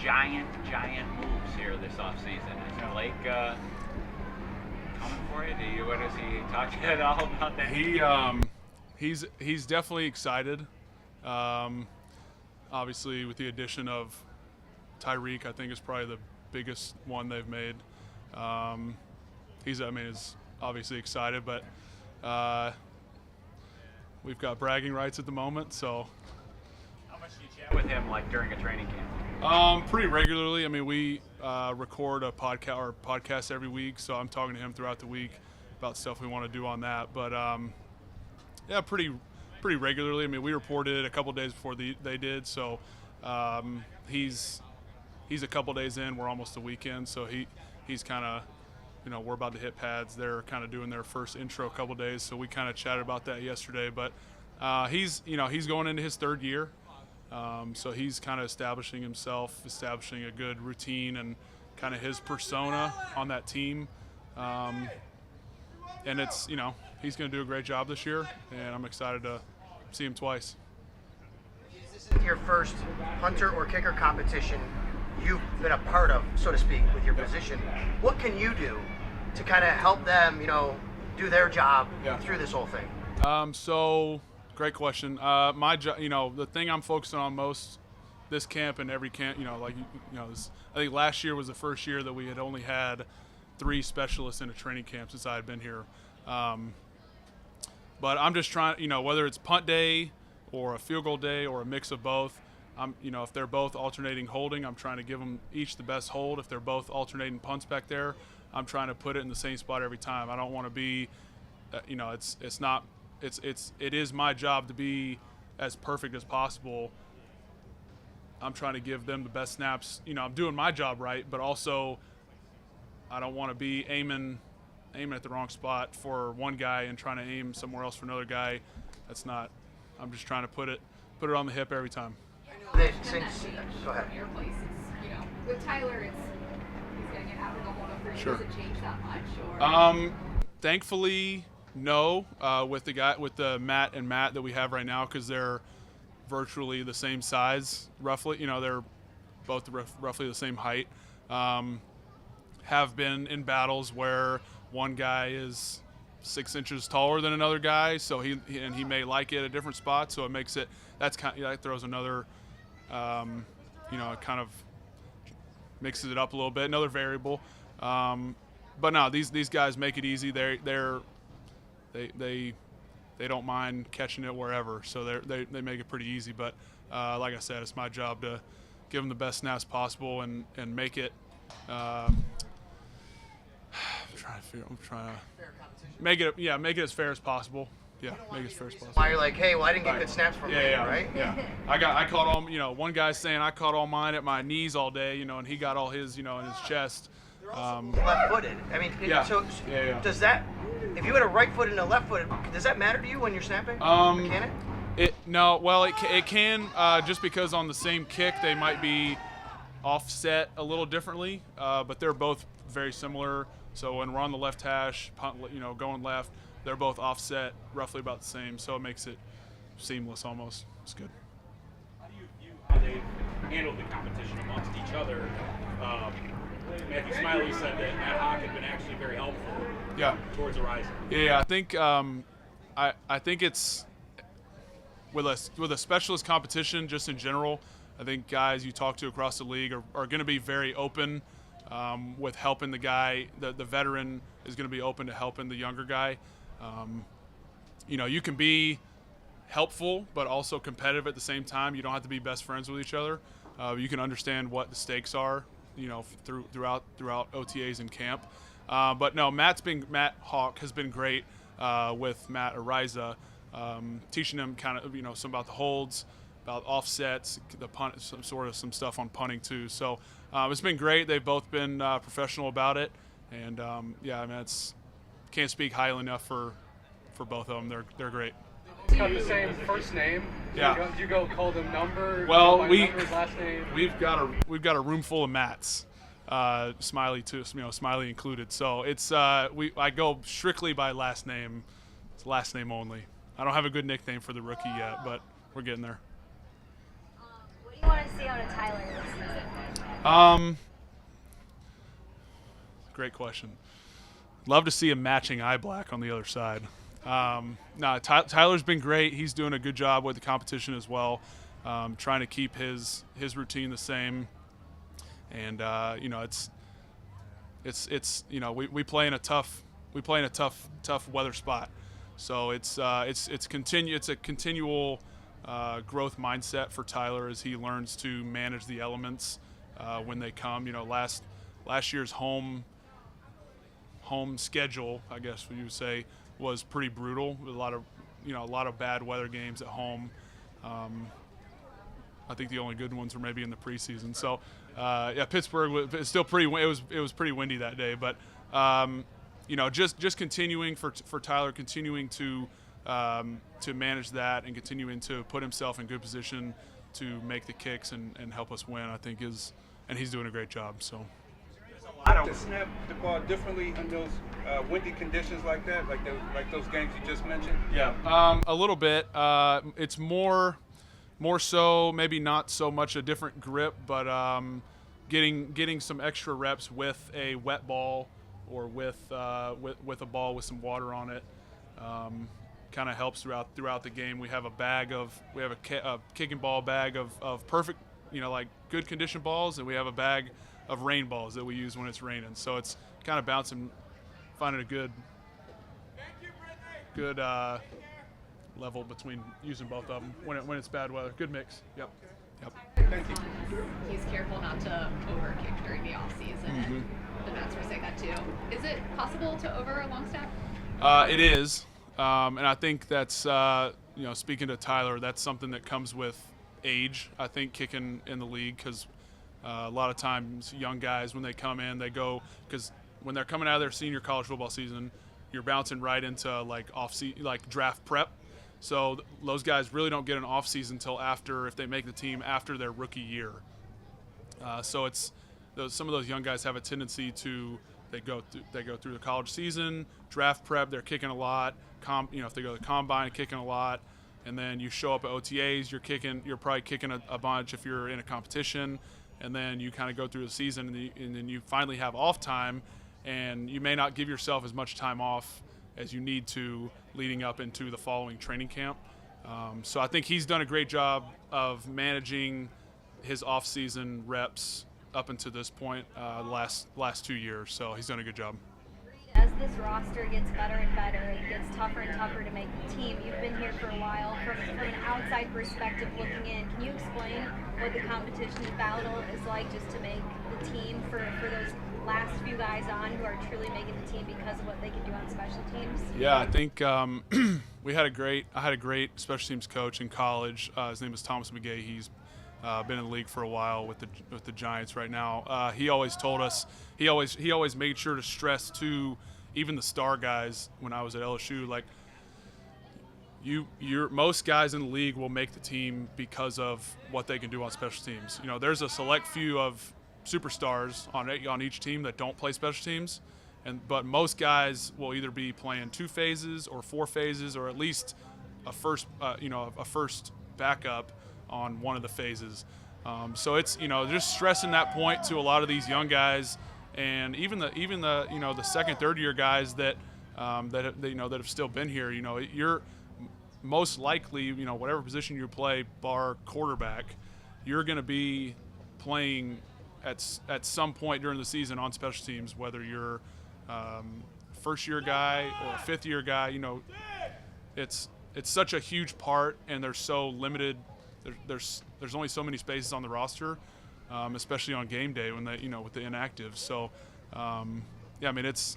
giant moves here this offseason. Is Blake coming for you? What does he talk to you at all about that? He's definitely excited. Obviously, with the addition of Tyreek, I think is probably the biggest one they've made. He's obviously excited, but we've got bragging rights at the moment. So, how much do you chat with him like during a training camp? Pretty regularly. I mean, we record a podcast every week, so I'm talking to him throughout the week about stuff we want to do on that. But yeah, pretty regularly. I mean, we reported a couple days before they did, so he's a couple days in. We're almost a week in, so he's kind of, we're about to hit pads. They're kind of doing their first intro a couple days, so we kind of chatted about that yesterday. But he's going into his third year, so he's kind of establishing himself, establishing a good routine and kind of his persona on that team. And it's, he's going to do a great job this year, and I'm excited to see him twice. This is your first punter or kicker competition you've been a part of, so to speak, with your position. What can you do to kind of help them, do their job through this whole thing? So, great question. My job, the thing I'm focusing on most this camp and every camp, I think last year was the first year that we had only had 3 specialists in a training camp since I had been here. But I'm just trying, whether it's punt day or a field goal day or a mix of both, if they're both alternating holding, I'm trying to give them each the best hold. If they're both alternating punts back there, I'm trying to put it in the same spot every time. I don't want to be, it is my job to be as perfect as possible. I'm trying to give them the best snaps. I'm doing my job right, but also I don't want to be aiming at the wrong spot for one guy and trying to aim somewhere else for another guy. That's not. I'm just trying to put it on the hip every time. Go ahead. Your place is, with Tyler, he's gonna get out of the hole for you. Sure. Does it change that much? Or? Thankfully, no. With the Matt and Matt that we have right now, because they're virtually the same size, roughly. They're both roughly the same height. Have been in battles where one guy is 6 inches taller than another guy, so he may like it at a different spot. So it makes it that throws another, it kind of mixes it up a little bit, another variable. But no, these guys make it easy. They don't mind catching it wherever, so they make it pretty easy. But like I said, it's my job to give them the best snaps possible and make it. I'm trying to make it as fair as possible. Yeah, make it as fair as possible. Why you're like, hey, well, I didn't get good snaps from him, right? Yeah. I caught all. One guy's saying I caught all mine at my knees all day. And he got all his, in his chest. Left-footed. I mean, does that? If you had a right foot and a left foot, does that matter to you when you're snapping? Can it? It can just because on the same kick they might be offset a little differently, but they're both very similar. So when we're on the left hash, going left, they're both offset roughly about the same. So it makes it seamless almost. It's good. How do you view how they've handled the competition amongst each other? Matthew Smiley said that Matt Haack had been actually very helpful towards Araiza. Yeah, I think it's with a specialist competition just in general. I think guys you talk to across the league are going to be very open with helping the guy. The veteran is going to be open to helping the younger guy. You can be helpful but also competitive at the same time. You don't have to be best friends with each other. You can understand what the stakes are, throughout OTAs and camp. But no, Matt Haack has been great with Matt Araiza, teaching him kind of some about the holds, about offsets, the punt, some stuff on punting too. So it's been great. They've both been professional about it, and can't speak highly enough for both of them. They're great. It's got the same first name. Do you go call them number? Well, numbers, last name? we've got a room full of Matts, Smiley too, Smiley included. So it's I go strictly by last name. It's last name only. I don't have a good nickname for the rookie yet, but we're getting there. What do you want to see out of Tyler this season? Great question. Love to see a matching eye black on the other side. Tyler's been great. He's doing a good job with the competition as well, trying to keep his routine the same. And we play in a tough weather spot, so it's a continual growth mindset for Tyler as he learns to manage the elements when they come. Last year's home schedule, I guess you would say, was pretty brutal. With a lot of bad weather games at home. I think the only good ones were maybe in the preseason. So, Pittsburgh was still pretty. It was pretty windy that day, but just continuing for Tyler, continuing to manage that and continuing to put himself in good position to make the kicks and help us win, I think and he's doing a great job. So. To snap the ball differently in those windy conditions like that, like those games you just mentioned. Yeah, a little bit. It's more so, maybe not so much a different grip, but getting some extra reps with a wet ball or with a ball with some water on it. Kind of helps throughout the game. We have a kicking ball bag of perfect, like good condition balls, and we have a bag of rain balls that we use when it's raining. So it's kind of bouncing, finding a good level between using both of them when it's bad weather. Good mix. Yep. Thank you. He's careful not to overkick during the off season. Mm-hmm. The Mets were saying that too. Is it possible to over a long snap? It is, and I think that's speaking to Tyler, that's something that comes with age. I think kicking in the league, because a lot of times young guys, when they come in, they go, because when they're coming out of their senior college football season, you're bouncing right into like draft prep. So those guys really don't get an off season until after, if they make the team, after their rookie year. So it's some of those young guys have a tendency to they go through the college season, draft prep, they're kicking a lot. If they go to the combine, kicking a lot, and then you show up at OTAs, you're probably kicking a bunch if you're in a competition. And then you kind of go through the season, and then you finally have off time, and you may not give yourself as much time off as you need to leading up into the following training camp. So I think he's done a great job of managing his off-season reps up until this point, last 2 years. So he's done a good job. As this roster gets better and better, it gets tougher and tougher to make the team. You've been here for a while. From an outside perspective looking in, can you explain what the competition battle is like just to make the team for those last few guys on who are truly making the team because of what they can do on special teams? Yeah, I think I had a great special teams coach in college. His name is Thomas McGay. He's been in the league for a while with the Giants right now. He always told us, he always made sure to stress to even the star guys when I was at LSU, like most guys in the league will make the team because of what they can do on special teams. There's a select few of superstars on each team that don't play special teams, but most guys will either be playing 2 phases or 4 phases or at least a first backup on one of the phases. So it's just stressing that point to a lot of these young guys, and even the second, third year guys that have still been here. You're most likely, whatever position you play, bar quarterback, you're going to be playing at some point during the season on special teams, whether you're first year guy or a 5th year guy. It's such a huge part, and there's so limited. There's only so many spaces on the roster, especially on game day when with the inactive. So, it's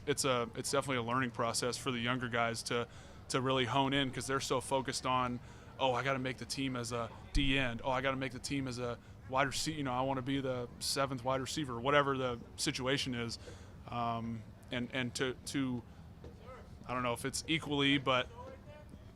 definitely a learning process for the younger guys to really hone in, because they're so focused on, I got to make the team as a D end. I got to make the team as a wide receiver. I want to be the 7th wide receiver, whatever the situation is, and to I don't know if it's equally, but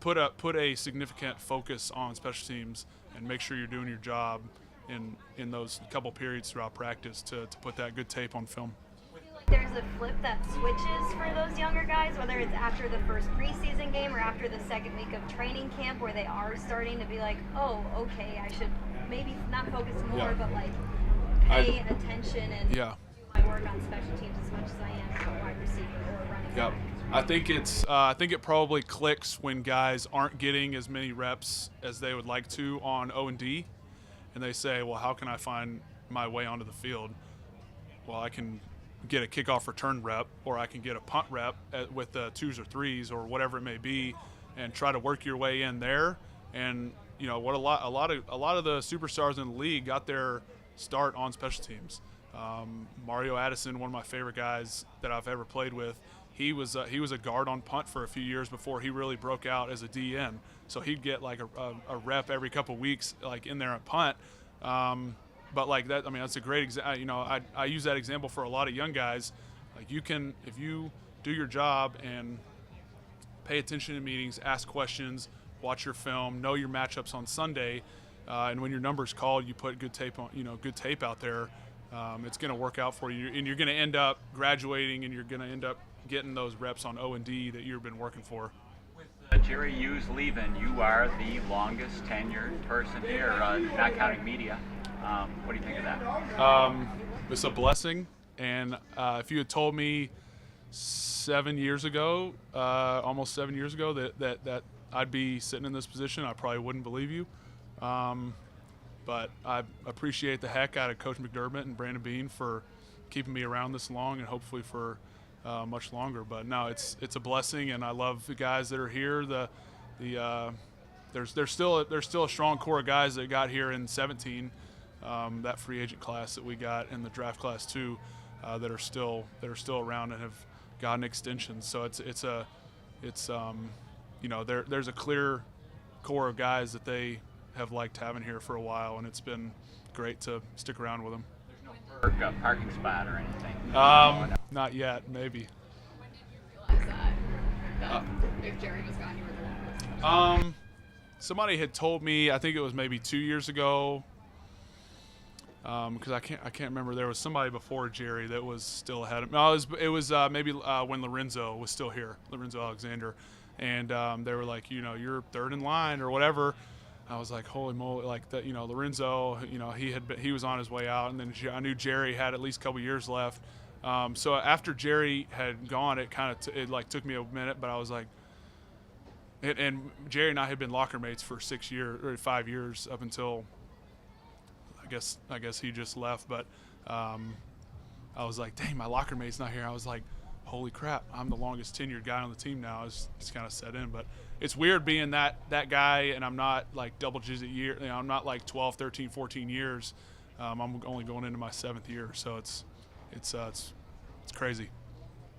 put a significant focus on special teams and make sure you're doing your job in those couple periods throughout practice to put that good tape on film. I feel like there's a flip that switches for those younger guys, whether it's after the first preseason game or after the second week of training camp, where they are starting to be like, okay, I should maybe not focus more, but like pay attention and yeah. do my work on special teams as much as I am a wide receiver or a running Yep. back? I think it probably clicks when guys aren't getting as many reps as they would like to on O&D, and they say, well, how can I find my way onto the field? Well, I can get a kickoff return rep, or I can get a punt rep with the 2s or 3s or whatever it may be, and try to work your way in there. And you know what, a lot of the superstars in the league got their start on special teams. Mario Addison, one of my favorite guys that I've ever played with, he was a guard on punt for a few years before he really broke out as a DN. So he'd get like a rep every couple weeks, like in there at punt. But like that, I mean, that's a great example. You know, I use that example for a lot of young guys. Like you can, if you do your job and pay attention to meetings, ask questions, watch your film, know your matchups on Sunday, and when your number's called, you put good tape on, good tape out there. It's going to work out for you, and you're going to end up graduating, and you're going to end up getting those reps on O&D that you've been working for. With Jerry Hughes leaving, you are the longest tenured person here, not counting media. What do you think of that? It's a blessing, and if you had told me 7 years ago, almost 7 years ago, that I'd be sitting in this position, I probably wouldn't believe you. But I appreciate the heck out of Coach McDermott and Brandon Beane for keeping me around this long, and hopefully for much longer. But no, it's a blessing, and I love the guys that are here. There's still a strong core of guys that got here in 17, that free agent class that we got, and the draft class too, that are still around and have gotten extensions. So there's a clear core of guys that they have liked having here for a while, and it's been great to stick around with them. There's no parking spot or anything? Not yet, maybe. When did you realize that if Jerry was gone, you were the longest? Somebody had told me, I think it was maybe 2 years ago, because I can't remember. There was somebody before Jerry that was still ahead of me. No, it was maybe when Lorenzo was still here, Lorenzo Alexander, and they were like, you're third in line or whatever. I was like, holy moly, like that, Lorenzo, he was on his way out, and then I knew Jerry had at least a couple years left. So after Jerry had gone, it kind of took me a minute, but I was like, and Jerry and I had been locker mates for 6 years or 5 years up until I guess he just left. But I was like, dang, my locker mate's not here. I was like, holy crap, I'm the longest tenured guy on the team now. It's kind of set in, but it's weird being that guy, and I'm not like double-digit year. I'm not like 12, 13, 14 years. I'm only going into my 7th year, so it's crazy.